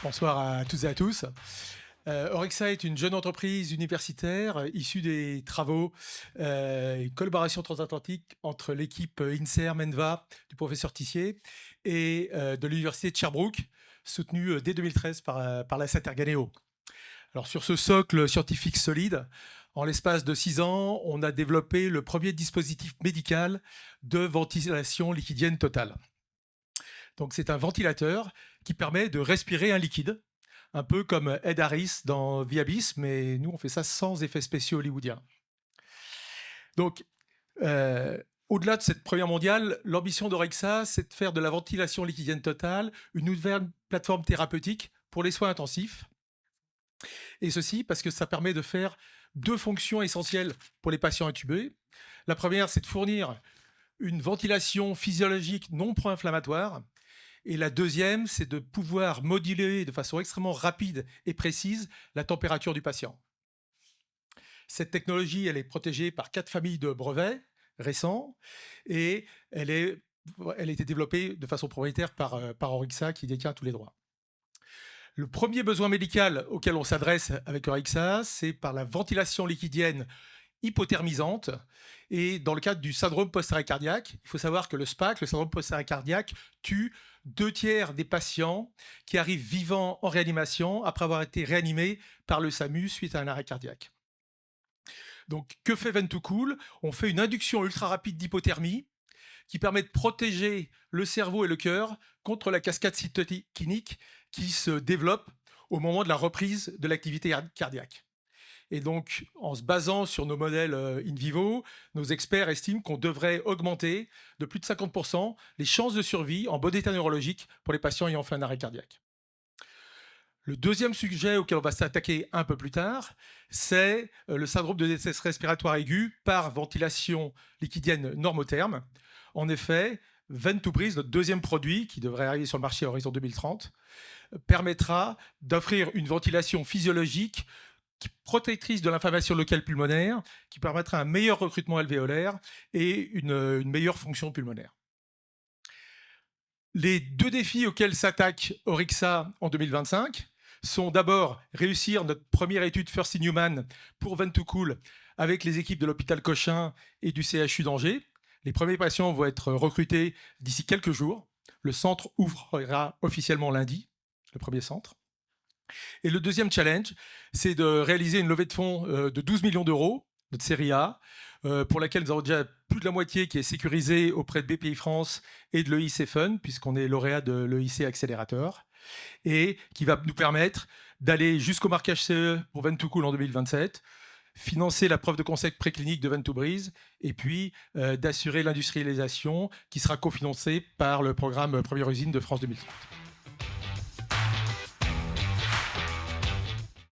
Bonsoir à toutes et à tous. Orixa est une jeune entreprise universitaire issue des travaux et collaboration transatlantique entre l'équipe INSERM-ENVA du professeur Tissier et de l'université de Sherbrooke, soutenue dès 2013 par la Saterganeo. Alors, sur ce socle scientifique solide, en l'espace de 6 ans, on a développé le premier dispositif médical de ventilation liquidienne totale. Donc, c'est un ventilateur qui permet de respirer un liquide, un peu comme Ed Harris dans The Abyss, mais nous, on fait ça sans effets spéciaux hollywoodiens. Donc, au-delà de cette première mondiale, l'ambition d'Orixa, c'est de faire de la ventilation liquidienne totale une nouvelle plateforme thérapeutique pour les soins intensifs. Et ceci parce que ça permet de faire deux fonctions essentielles pour les patients intubés. La première, c'est de fournir une ventilation physiologique non pro-inflammatoire. Et la deuxième, c'est de pouvoir moduler de façon extrêmement rapide et précise la température du patient. Cette technologie, elle est protégée par 4 familles de brevets récents et elle a été développée de façon propriétaire par Orixa qui détient tous les droits. Le premier besoin médical auquel on s'adresse avec Orixa, c'est par la ventilation liquidienne hypothermisante et dans le cadre du syndrome post-arrêt cardiaque. Il faut savoir que le SPAC, le syndrome post-arrêt cardiaque, tue 2/3 des patients qui arrivent vivants en réanimation après avoir été réanimés par le SAMU suite à un arrêt cardiaque. Donc, que fait Vent2Cool? On fait une induction ultra rapide d'hypothermie qui permet de protéger le cerveau et le cœur contre la cascade cytokinique qui se développe au moment de la reprise de l'activité cardiaque. Et donc, en se basant sur nos modèles in vivo, nos experts estiment qu'on devrait augmenter de plus de 50% les chances de survie en bon état neurologique pour les patients ayant fait un arrêt cardiaque. Le deuxième sujet auquel on va s'attaquer un peu plus tard, c'est le syndrome de détresse respiratoire aiguë par ventilation liquidienne normotherme. En effet, Vent2Breathe, notre deuxième produit, qui devrait arriver sur le marché à horizon 2030, permettra d'offrir une ventilation physiologique protectrice de l'inflammation locale pulmonaire, qui permettra un meilleur recrutement alvéolaire et une meilleure fonction pulmonaire. Les deux défis auxquels s'attaque Orixa en 2025 sont d'abord réussir notre première étude First in Human pour Vent2Cool avec les équipes de l'hôpital Cochin et du CHU d'Angers. Les premiers patients vont être recrutés d'ici quelques jours. Le centre ouvrira officiellement lundi, le premier centre. Et le deuxième challenge, c'est de réaliser une levée de fonds de 12 millions d'euros, notre série A, pour laquelle nous avons déjà plus de la moitié qui est sécurisée auprès de BPI France et de l'EIC Fund, puisqu'on est lauréat de l'EIC Accélérateur, et qui va nous permettre d'aller jusqu'au marquage CE pour Vent2Cool en 2027, financer la preuve de concept préclinique de Vent2Breathe, et puis d'assurer l'industrialisation qui sera cofinancée par le programme Première Usine de France 2030.